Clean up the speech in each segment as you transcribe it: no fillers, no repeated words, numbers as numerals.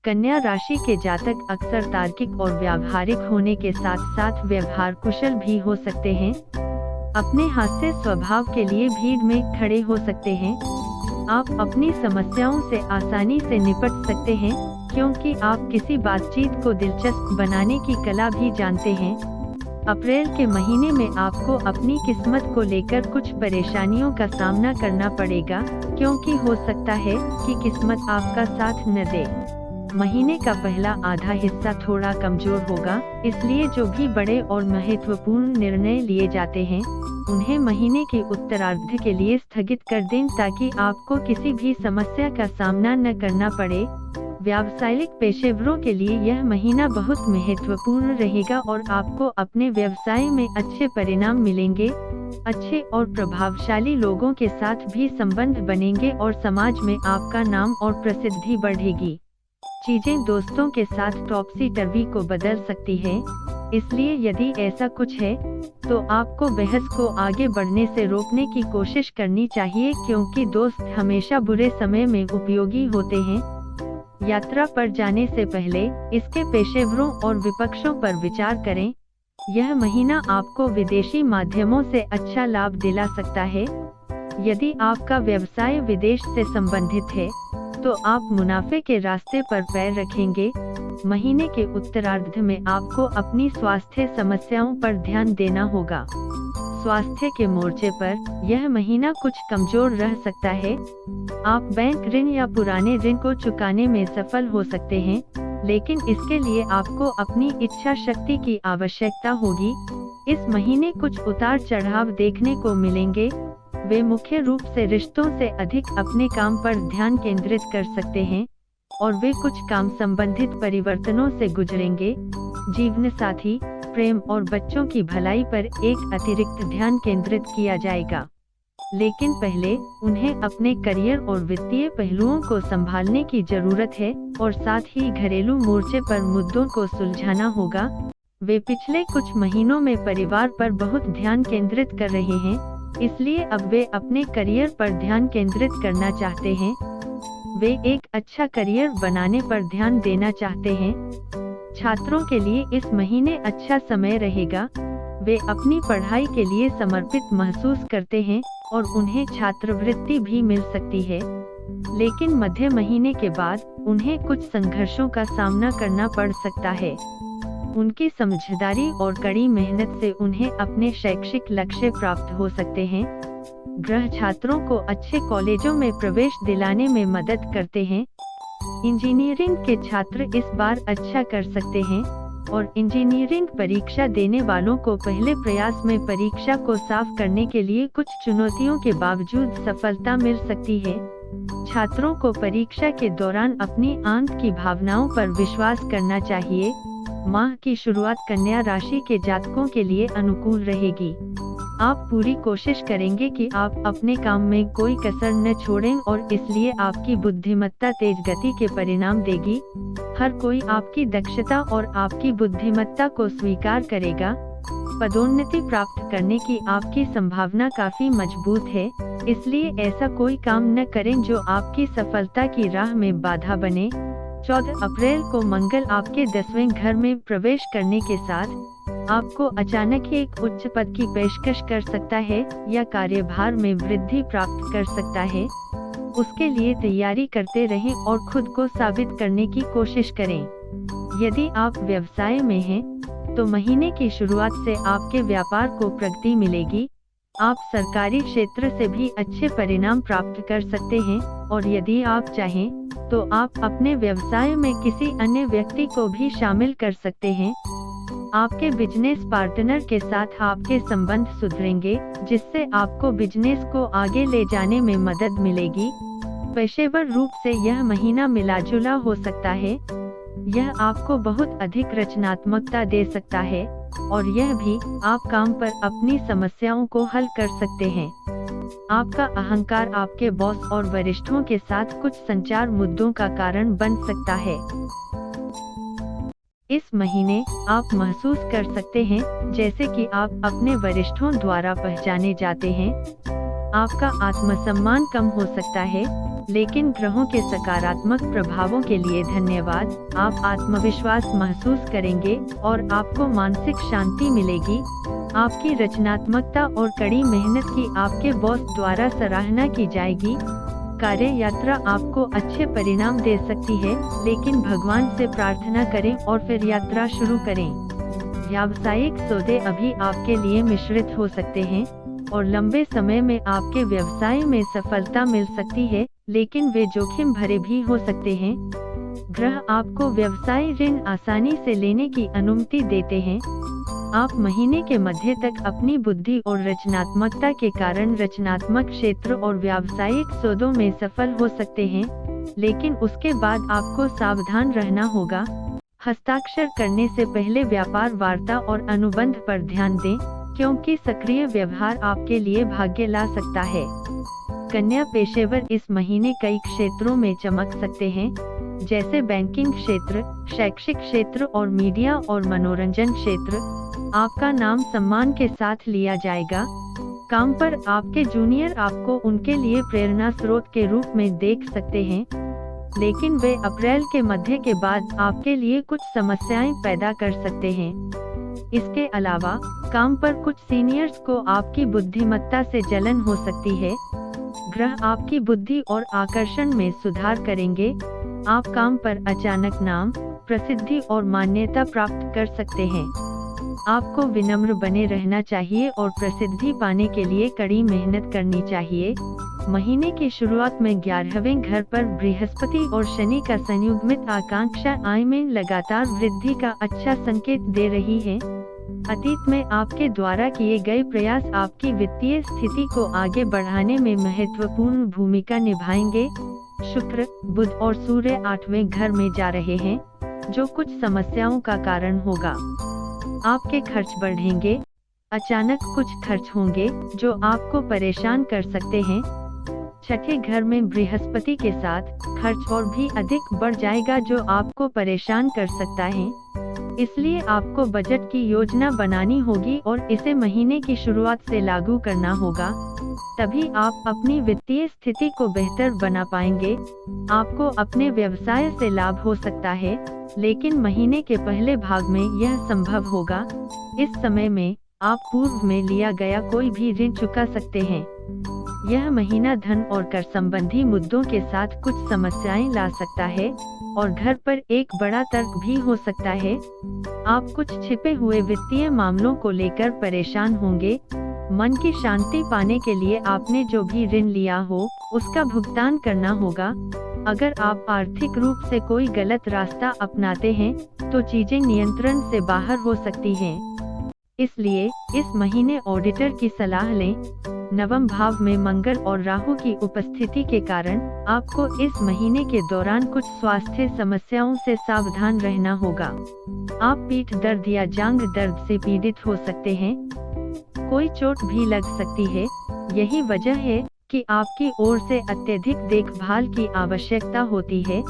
कन्या राशि के जातक अक्सर तार्किक और व्यावहारिक होने के साथ साथ व्यवहार कुशल भी हो सकते हैं। अपने हास्य स्वभाव के लिए भीड़ में खड़े हो सकते हैं। आप अपनी समस्याओं से आसानी से निपट सकते हैं, क्योंकि आप किसी बातचीत को दिलचस्प बनाने की कला भी जानते हैं। अप्रैल के महीने में आपको अपनी किस्मत को लेकर कुछ परेशानियों का सामना करना पड़ेगा, क्योंकि हो सकता है कि किस्मत आपका साथ न दे। महीने का पहला आधा हिस्सा थोड़ा कमजोर होगा, इसलिए जो भी बड़े और महत्वपूर्ण निर्णय लिए जाते हैं, उन्हें महीने के उत्तरार्ध के लिए स्थगित कर दें, ताकि आपको किसी भी समस्या का सामना न करना पड़े। व्यावसायिक पेशेवरों के लिए यह महीना बहुत महत्वपूर्ण रहेगा और आपको अपने व्यवसाय में अच्छे परिणाम मिलेंगे। अच्छे और प्रभावशाली लोगों के साथ भी संबंध बनेंगे और समाज में आपका नाम और प्रसिद्धि बढ़ेगी। चीजें दोस्तों के साथ टॉपसी टर्वी को बदल सकती है, इसलिए यदि ऐसा कुछ है तो आपको बहस को आगे बढ़ने से रोकने की कोशिश करनी चाहिए, क्योंकि दोस्त हमेशा बुरे समय में उपयोगी होते हैं। यात्रा पर जाने से पहले इसके पेशेवरों और विपक्षों पर विचार करें। यह महीना आपको विदेशी माध्यमों से अच्छा लाभ दिला सकता है। यदि आपका व्यवसाय विदेश से संबंधित है, तो आप मुनाफे के रास्ते पर पैर रखेंगे। महीने के उत्तरार्ध में आपको अपनी स्वास्थ्य समस्याओं पर ध्यान देना होगा। स्वास्थ्य के मोर्चे पर यह महीना कुछ कमजोर रह सकता है। आप बैंक ऋण या पुराने ऋण को चुकाने में सफल हो सकते हैं, लेकिन इसके लिए आपको अपनी इच्छा शक्ति की आवश्यकता होगी। इस महीने कुछ उतार चढ़ाव देखने को मिलेंगे। वे मुख्य रूप से रिश्तों से अधिक अपने काम पर ध्यान केंद्रित कर सकते हैं, और वे कुछ काम संबंधित परिवर्तनों से गुजरेंगे। जीवन साथी, प्रेम और बच्चों की भलाई पर एक अतिरिक्त ध्यान केंद्रित किया जाएगा, लेकिन पहले उन्हें अपने करियर और वित्तीय पहलुओं को संभालने की जरूरत है, और साथ ही घरेलू मोर्चे पर मुद्दों को सुलझाना होगा। वे पिछले कुछ महीनों में परिवार पर बहुत ध्यान केंद्रित कर रहे हैं, इसलिए अब वे अपने करियर पर ध्यान केंद्रित करना चाहते हैं। वे एक अच्छा करियर बनाने पर ध्यान देना चाहते हैं। छात्रों के लिए इस महीने अच्छा समय रहेगा। वे अपनी पढ़ाई के लिए समर्पित महसूस करते हैं और उन्हें छात्रवृत्ति भी मिल सकती है, लेकिन मध्य महीने के बाद उन्हें कुछ संघर्षों का सामना करना पड़ सकता है। उनकी समझदारी और कड़ी मेहनत से उन्हें अपने शैक्षिक लक्ष्य प्राप्त हो सकते हैं। ग्रह छात्रों को अच्छे कॉलेजों में प्रवेश दिलाने में मदद करते हैं। इंजीनियरिंग के छात्र इस बार अच्छा कर सकते हैं, और इंजीनियरिंग परीक्षा देने वालों को पहले प्रयास में परीक्षा को साफ करने के लिए कुछ चुनौतियों के बावजूद सफलता मिल सकती है। छात्रों को परीक्षा के दौरान अपनी आंत की भावनाओं पर विश्वास करना चाहिए। माह की शुरुआत कन्या राशि के जातकों के लिए अनुकूल रहेगी। आप पूरी कोशिश करेंगे कि आप अपने काम में कोई कसर न छोड़ें, और इसलिए आपकी बुद्धिमत्ता तेज गति के परिणाम देगी। हर कोई आपकी दक्षता और आपकी बुद्धिमत्ता को स्वीकार करेगा। पदोन्नति प्राप्त करने की आपकी संभावना काफी मजबूत है, इसलिए ऐसा कोई काम न करें जो आपकी सफलता की राह में बाधा बने। 14 अप्रैल को मंगल आपके 10वें घर में प्रवेश करने के साथ आपको अचानक ही एक उच्च पद की पेशकश कर सकता है या कार्यभार में वृद्धि प्राप्त कर सकता है। उसके लिए तैयारी करते रहें और खुद को साबित करने की कोशिश करें। यदि आप व्यवसाय में हैं, तो महीने की शुरुआत से आपके व्यापार को प्रगति मिलेगी। आप सरकारी क्षेत्र से भी अच्छे परिणाम प्राप्त कर सकते हैं, और यदि आप चाहें तो आप अपने व्यवसाय में किसी अन्य व्यक्ति को भी शामिल कर सकते हैं। आपके बिजनेस पार्टनर के साथ आपके संबंध सुधरेंगे, जिससे आपको बिजनेस को आगे ले जाने में मदद मिलेगी। पेशेवर रूप से यह महीना मिलाजुला हो सकता है। यह आपको बहुत अधिक रचनात्मकता दे सकता है, और यह भी आप काम पर अपनी समस्याओं को हल कर सकते हैं। आपका अहंकार आपके बॉस और वरिष्ठों के साथ कुछ संचार मुद्दों का कारण बन सकता है। इस महीने आप महसूस कर सकते हैं जैसे कि आप अपने वरिष्ठों द्वारा पहचाने जाते हैं। आपका आत्मसम्मान कम हो सकता है, लेकिन ग्रहों के सकारात्मक प्रभावों के लिए धन्यवाद। आप आत्मविश्वास महसूस करेंगे और आपको मानसिक शांति मिलेगी। आपकी रचनात्मकता और कड़ी मेहनत की आपके बॉस द्वारा सराहना की जाएगी। कार्य यात्रा आपको अच्छे परिणाम दे सकती है, लेकिन भगवान से प्रार्थना करें और फिर यात्रा शुरू करें। व्यावसायिक सौदे अभी आपके लिए मिश्रित हो सकते हैं और लंबे समय में आपके व्यवसाय में सफलता मिल सकती है, लेकिन वे जोखिम भरे भी हो सकते हैं। ग्रह आपको व्यवसाय ऋण आसानी से लेने की अनुमति देते हैं। आप महीने के मध्य तक अपनी बुद्धि और रचनात्मकता के कारण रचनात्मक क्षेत्र और व्यावसायिक सौदों में सफल हो सकते हैं, लेकिन उसके बाद आपको सावधान रहना होगा। हस्ताक्षर करने से पहले व्यापार वार्ता और अनुबंध पर ध्यान दें, क्योंकि सक्रिय व्यवहार आपके लिए भाग्य ला सकता है। कन्या पेशेवर इस महीने कई क्षेत्रों में चमक सकते हैं, जैसे बैंकिंग क्षेत्र, शैक्षिक क्षेत्र और मीडिया और मनोरंजन क्षेत्र। आपका नाम सम्मान के साथ लिया जाएगा। काम पर आपके जूनियर आपको उनके लिए प्रेरणा स्रोत के रूप में देख सकते हैं, लेकिन वे अप्रैल के मध्य के बाद आपके लिए कुछ समस्याएं पैदा कर सकते हैं। इसके अलावा काम पर कुछ सीनियर्स को आपकी बुद्धिमत्ता से जलन हो सकती है। ग्रह आपकी बुद्धि और आकर्षण में सुधार करेंगे। आप काम पर अचानक नाम, प्रसिद्धि और मान्यता प्राप्त कर सकते हैं। आपको विनम्र बने रहना चाहिए और प्रसिद्धि पाने के लिए कड़ी मेहनत करनी चाहिए। महीने की शुरुआत में 11वें घर पर बृहस्पति और शनि का संयुग्मित आकांक्षा आय में लगातार वृद्धि का अच्छा संकेत दे रही है। अतीत में आपके द्वारा किए गए प्रयास आपकी वित्तीय स्थिति को आगे बढ़ाने में महत्वपूर्ण भूमिका निभाएंगे। शुक्र, बुध और सूर्य 8वें घर में जा रहे हैं, जो कुछ समस्याओं का कारण होगा। आपके खर्च बढ़ेंगे। अचानक कुछ खर्च होंगे जो आपको परेशान कर सकते हैं। छठे घर में बृहस्पति के साथ खर्च और भी अधिक बढ़ जाएगा, जो आपको परेशान कर सकता है। इसलिए आपको बजट की योजना बनानी होगी और इसे महीने की शुरुआत से लागू करना होगा। तभी आप अपनी वित्तीय स्थिति को बेहतर बना पाएंगे। आपको अपने व्यवसाय से लाभ हो सकता है, लेकिन महीने के पहले भाग में यह संभव होगा। इस समय में आप पूर्व में लिया गया कोई भी ऋण चुका सकते हैं। यह महीना धन और कर संबंधी मुद्दों के साथ कुछ समस्याएं ला सकता है और घर पर एक बड़ा तर्क भी हो सकता है। आप कुछ छिपे हुए वित्तीय मामलों को लेकर परेशान होंगे। मन की शांति पाने के लिए आपने जो भी ऋण लिया हो, उसका भुगतान करना होगा। अगर आप आर्थिक रूप से कोई गलत रास्ता अपनाते हैं, तो चीजें नियंत्रण से बाहर हो सकती हैं। इसलिए इस महीने ऑडिटर की सलाह लें। नवम भाव में मंगल और राहु की उपस्थिति के कारण आपको इस महीने के दौरान कुछ स्वास्थ्य समस्याओं से सावधान रहना होगा। आप पीठ दर्द या जांघ दर्द से पीड़ित हो सकते हैं। कोई चोट भी लग सकती है। यही वजह है कि आपकी ओर से अत्यधिक देखभाल की आवश्यकता होती है।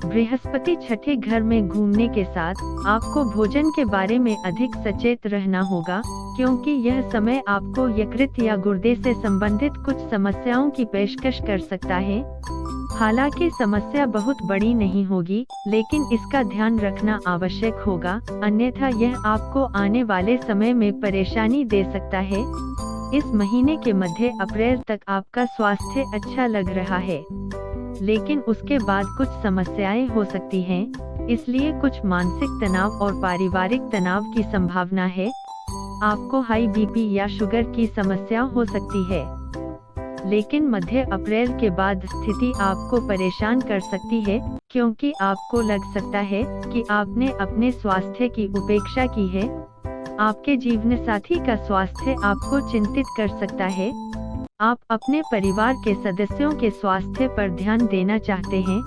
बृहस्पति छठे घर में घूमने के साथ आपको भोजन के बारे में अधिक सचेत रहना होगा, क्योंकि यह समय आपको यकृत या गुर्दे से संबंधित कुछ समस्याओं की पेशकश कर सकता है। हालांकि समस्या बहुत बड़ी नहीं होगी, लेकिन इसका ध्यान रखना आवश्यक होगा, अन्यथा यह आपको आने वाले समय में परेशानी दे सकता है। इस महीने के मध्य अप्रैल तक आपका स्वास्थ्य अच्छा लग रहा है, लेकिन उसके बाद कुछ समस्याएं हो सकती हैं, इसलिए कुछ मानसिक तनाव और पारिवारिक तनाव की संभावना है। आपको हाई बीपी या शुगर की समस्या हो सकती है, लेकिन मध्य अप्रैल के बाद स्थिति आपको परेशान कर सकती है, क्योंकि आपको लग सकता है कि आपने अपने स्वास्थ्य की उपेक्षा की है। आपके जीवनसाथी का स्वास्थ्य आपको चिंतित कर सकता है। आप अपने परिवार के सदस्यों के स्वास्थ्य पर ध्यान देना चाहते हैं।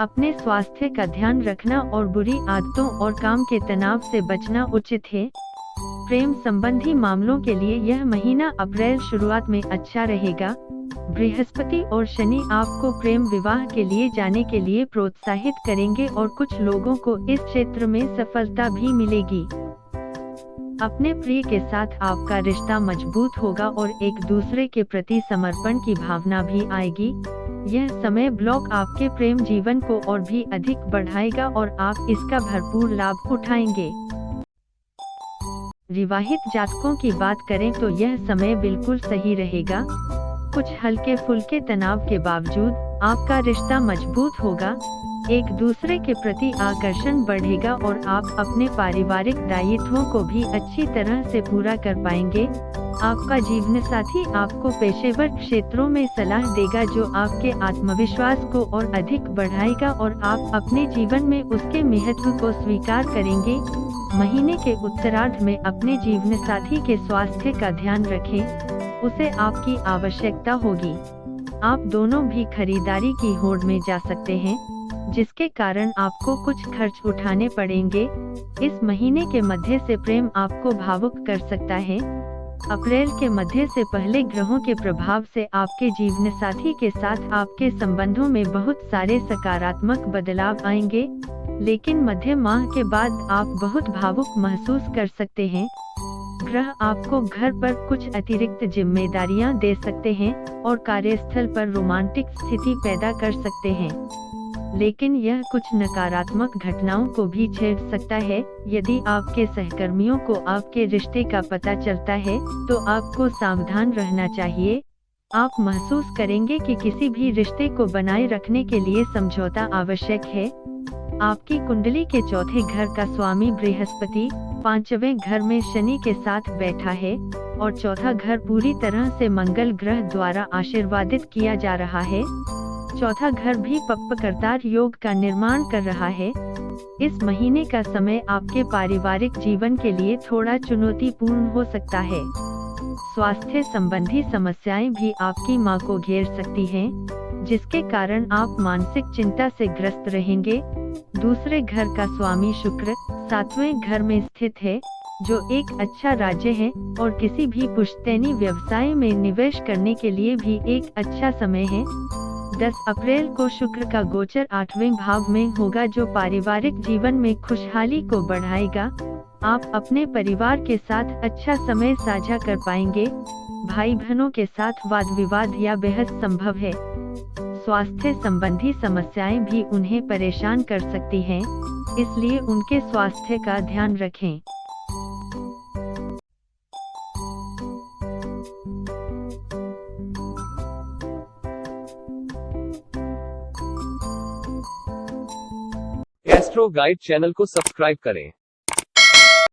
अपने स्वास्थ्य का ध्यान रखना और बुरी आदतों और काम के तनाव से बचना उचित है। प्रेम संबंधी मामलों के लिए यह महीना अप्रैल शुरुआत में अच्छा रहेगा। बृहस्पति और शनि आपको प्रेम विवाह के लिए जाने के लिए प्रोत्साहित करेंगे और कुछ लोगों को इस क्षेत्र में सफलता भी मिलेगी। अपने प्रिय के साथ आपका रिश्ता मजबूत होगा और एक दूसरे के प्रति समर्पण की भावना भी आएगी। यह समय ब्लॉक आपके प्रेम जीवन को और भी अधिक बढ़ाएगा और आप इसका भरपूर लाभ उठाएंगे। विवाहित जातकों की बात करें तो यह समय बिल्कुल सही रहेगा। कुछ हल्के फुल्के तनाव के बावजूद आपका रिश्ता मजबूत होगा, एक दूसरे के प्रति आकर्षण बढ़ेगा और आप अपने पारिवारिक दायित्वों को भी अच्छी तरह से पूरा कर पाएंगे। आपका जीवनसाथी आपको पेशेवर क्षेत्रों में सलाह देगा जो आपके आत्मविश्वास को और अधिक बढ़ाएगा और आप अपने जीवन में उसके महत्व को स्वीकार करेंगे। महीने के उत्तरार्ध में अपने जीवनसाथी के स्वास्थ्य का ध्यान रखें, उसे आपकी आवश्यकता होगी। आप दोनों भी खरीदारी की होड़ में जा सकते हैं, जिसके कारण आपको कुछ खर्च उठाने पड़ेंगे। इस महीने के मध्य से प्रेम आपको भावुक कर सकता है। अप्रैल के मध्य से पहले ग्रहों के प्रभाव से आपके जीवनसाथी के साथ आपके संबंधों में बहुत सारे सकारात्मक बदलाव आएंगे, लेकिन मध्य माह के बाद आप बहुत भावुक महसूस कर सकते हैं। ग्रह आपको घर पर कुछ अतिरिक्त जिम्मेदारियां दे सकते हैं और कार्यस्थल पर रोमांटिक स्थिति पैदा कर सकते हैं, लेकिन यह कुछ नकारात्मक घटनाओं को भी छेड़ सकता है। यदि आपके सहकर्मियों को आपके रिश्ते का पता चलता है तो आपको सावधान रहना चाहिए। आप महसूस करेंगे कि किसी भी रिश्ते को बनाए रखने के लिए समझौता आवश्यक है। आपकी कुंडली के चौथे घर का स्वामी बृहस्पति 5वें घर में शनि के साथ बैठा है और चौथा घर पूरी तरह से मंगल ग्रह द्वारा आशीर्वादित किया जा रहा है। चौथा घर भी पक्वकर्तार योग का निर्माण कर रहा है। इस महीने का समय आपके पारिवारिक जीवन के लिए थोड़ा चुनौतीपूर्ण हो सकता है। स्वास्थ्य संबंधी समस्याएं भी आपकी मां को घेर सकती हैं, जिसके कारण आप मानसिक चिंता से ग्रस्त रहेंगे। दूसरे घर का स्वामी शुक्र 7वें घर में स्थित है, जो एक अच्छा राज्य है और किसी भी पुश्तैनी व्यवसाय में निवेश करने के लिए भी एक अच्छा समय है। 10 अप्रैल को शुक्र का गोचर 8वें भाव में होगा, जो पारिवारिक जीवन में खुशहाली को बढ़ाएगा। आप अपने परिवार के साथ अच्छा समय साझा कर पाएंगे। भाई बहनों के साथ वाद विवाद या बहस संभव है। स्वास्थ्य संबंधी समस्याएं भी उन्हें परेशान कर सकती हैं, इसलिए उनके स्वास्थ्य का ध्यान रखें। एस्ट्रो गाइड चैनल को सब्सक्राइब करें।